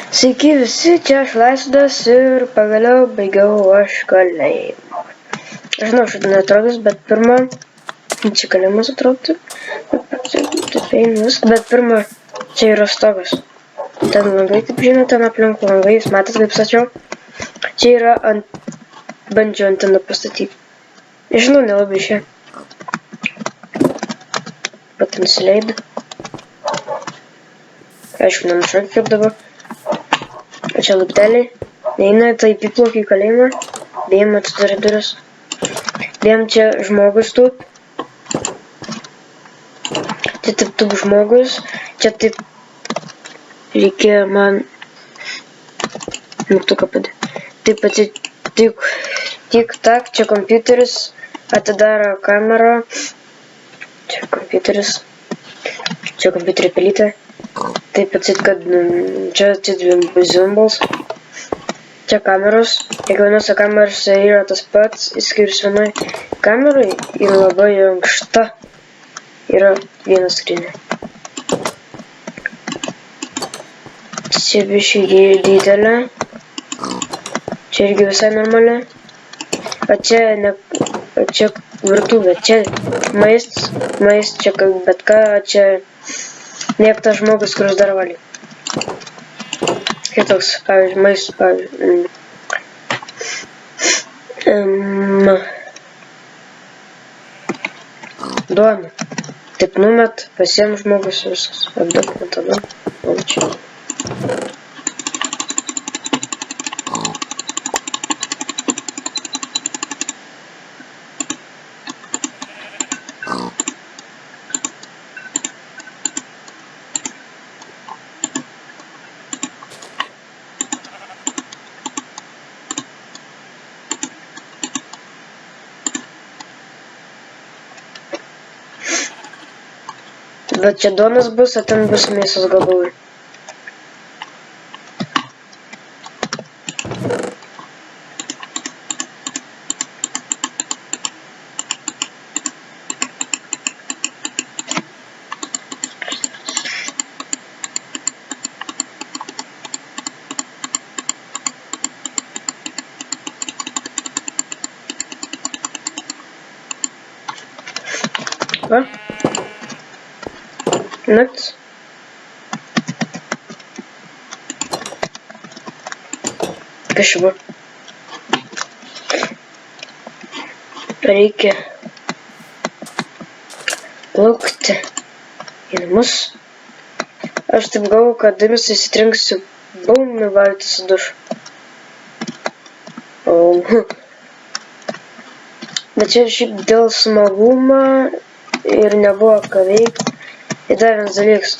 Sveiki visi, čia aš Laisvdas ir pagaliau baigiau aš kalėjimą. Žinau, šitą netrodys, bet pirmą, čia kalėjimas atrodo, bet pirmą, čia yra stogas. Ten langai, kaip žinote, ten aplink langai, jūs matėt, kaip sačiau. Čia yra bandžiau anteną pastatyti. Žinau, nelabai išėjo. Bet nusileido. Aišku, nenušokė kaip dabar. O čia laipteliai. Neina, taip įplaukia į kalėjimą. Bėjom atidarė duris. Bėjom čia žmogus tu. Čia taip žmogus. Čia taip reikėjo man mygtuką padėti. Taip atsitik. Tik tak, čia kompiuteris. Atidaro kamerą. Čia kompiuteris. Čia kompiuterio pelytė. Taip atsit, kad čia atsit zumbles. Čia kameros. Kiekvienose kamerose yra tas pats, išskyrus vienai kamerai ir labai ankšta yra viena skrinė. Čia biškai didelė. Čia irgi visai normali. O čia ne... O čia virtuvė. Čia maistas, čia bet ką, o čia... Niek tas žmogus, kuris dar valė. Kitoks, pavyzdžiui, maistas, pavyzdžiui. Duona. Taip numet, pasiem žmogus viskas. Apdok, tada. O čia. Bet čia duonas bus, o ten bus mėsos gabalai. Va? Naktis. Kas čia buvo? Reikia plaukti į namus. Aš taip galvoju, kad dėmesį įsitrinksiu, bum, nuvalyti su dušu. Bet čia šiaip dėl smagumo ir nebuvo ką veikti. Ir dar vienas dalykas.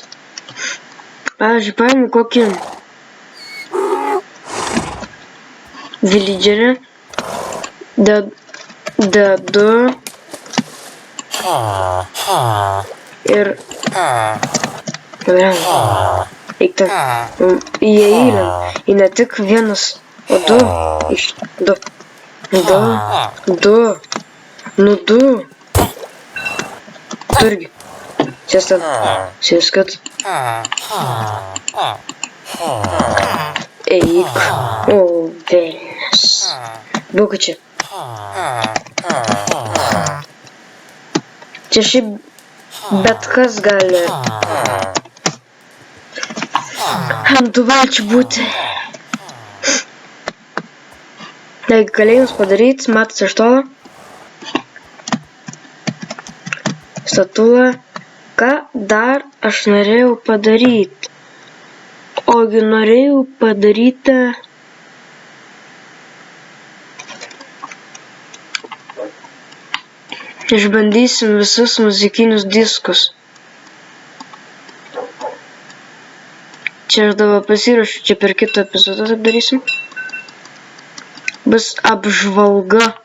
Pavyzdžiui, paėmė kokį villagerį, dedu ir eikta įeilę į ne tik vienas, o du. Du. Turgi. Сейчас там сескат. Эйк. О, велнес. Букачи. Čia šiaip bet kas gali ant tų valčių būti. Jeigu kalėjimus padaryti, matas iš tolo. Statulą. Ką dar aš norėjau padaryti? Ogi norėjau padaryti... Išbandysim visus muzikinius diskus. Čia aš dabar pasiruošiu, čia per kitą epizodą taip darysim. Bus apžvalga.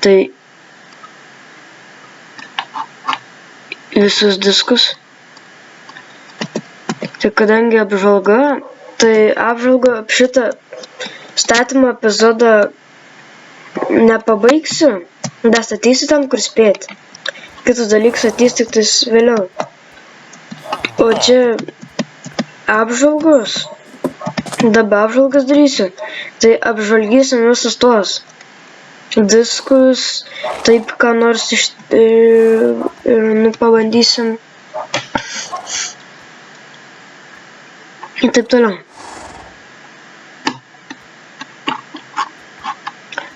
Tai... visus diskus. Tai kadangi apžvalga, tai apžvalga šitą statymo epizodą nepabaigsiu, dastatysiu tam, kur spėti. Kitus dalykus atys tik tais vėliau. O čia apžvalgos. Dabar apžvalgas darysiu. Tai apžvalgysim visus tuos diskus, taip ką nors pabandysim. Ir taip toliau.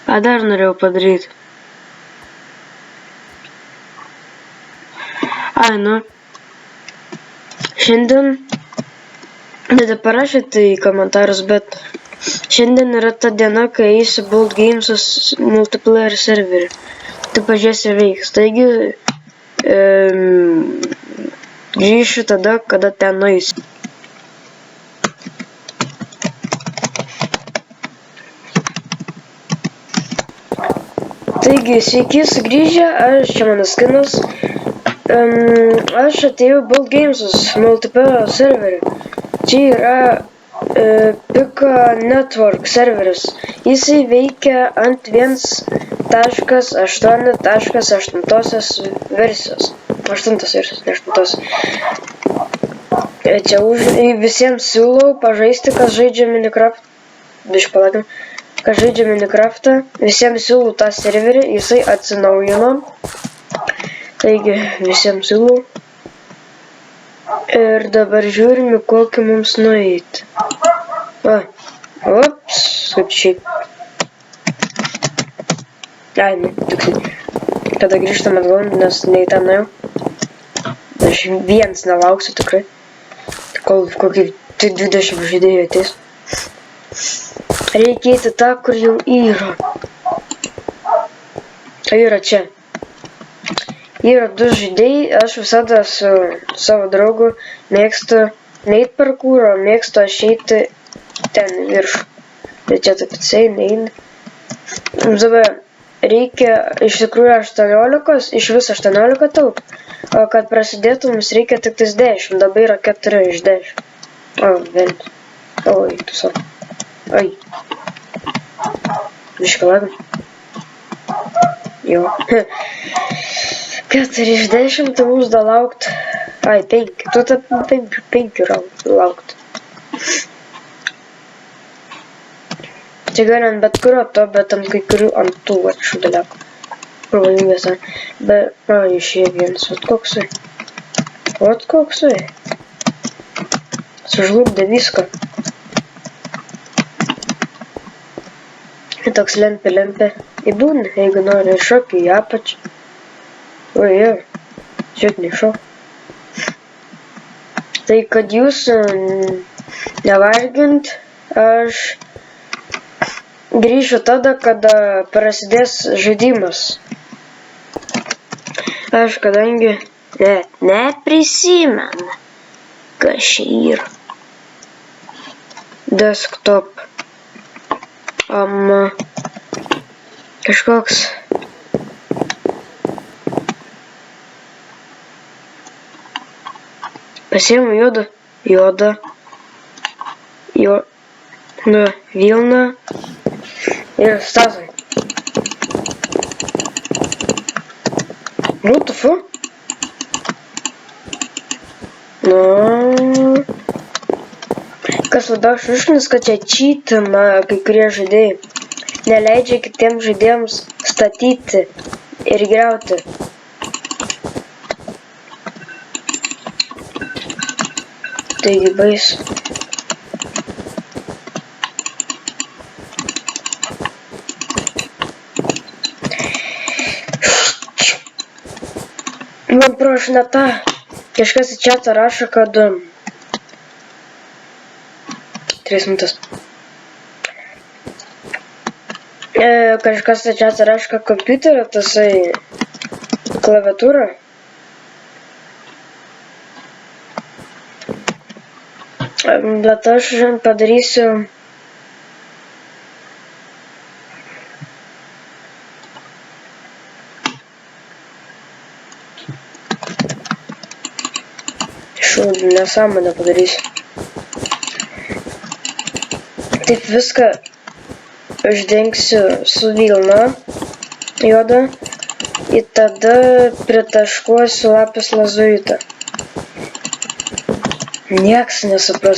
Ką dar norėjau padaryti? Ai, nu. Šiandien, tada parašyti į komentarus, bet šiandien yra ta diena, kai eisiu Bold Games' multiplayer serverį. Tai pažiūrėsiu veiks. Taigi, grįšiu tada, kada ten nueisiu. Taigi, sveiki sugrįžę, čia mano skinas. Aš atėjau Bold Games' multiplayer serverį. Čia yra Pika Network serveris. Jisai veikia ant 1.8.8 versijos. 8 versijos, ne 8. Čia visiems siūlau pažaisti, kas žaidžia Minecraft. Bišpalakim. Kas žaidžia Minecraftą. Visiems siūlau tą serverį. Jisai atsinaujino. Taigi, visiems siūlau. Ir dabar žiūrime, kokį mums nueiti. Ops, kaip šiaip. Ai, nu, tiksliai. Tada grįžtam atgal, nes nei ten nuėjau. Aš viens nelauksiu tikrai. Kol kokį 20 žaidėjų ateis. Reikia eiti tą, kur jau yra. Tai yra čia. Yra 2 žaidėjai, aš visada su savo draugu mėgstu neit parkūro, mėgstu aš eiti ten viršų. Ir čia taip atsai, neina. Dabar reikia iš tikrųjų 18, iš viso 18 tauk. O kad prasidėtų, mums reikia tik 10, dabar yra 4 iš 10. O, vėl. Oi, tu savo. Oi. Biškalagam. Jo. 4 iš 10, tai mums da laukt. Ai, 5. Tu tą 5 laukt. Čia gali ant bet kurio to, bet ant kai kurių ant tų šių dalekų. Pavojingas, bet, išėjo vienas, vat koksai. Vat koksai. Sužlugdė viską. Ir toks lempė. Įbūna, jeigu nori šokį į apačią. Oi, žiūrėk, nešok. Tai kad jūs nevargint, aš grįšiu tada, kada prasidės žaidimas. Aš kadangi neprisimenu, kas čia yra. Desktop. Kažkoks. Pasiimu juodą, vilną ir Stasai. What the fuck? Nu. Kas labiausiai išknis, kad čia čytina kai kurie žaidėjai. Neleidžia kitiems žaidėjams statyti ir griauti. Taigi baisu. Man prašau ne tą. Kažkas į chatą rašo, kad 3 minutės. Kažkas į chatą rašo, kad kompiuterio tasai klaviatūra. Bet aš padarysiu nesąmonę padarysiu. Taip viską uždengsiu su vilna juoda ir tada pritaškuosiu lapis lazuitą. Nieks nesupras.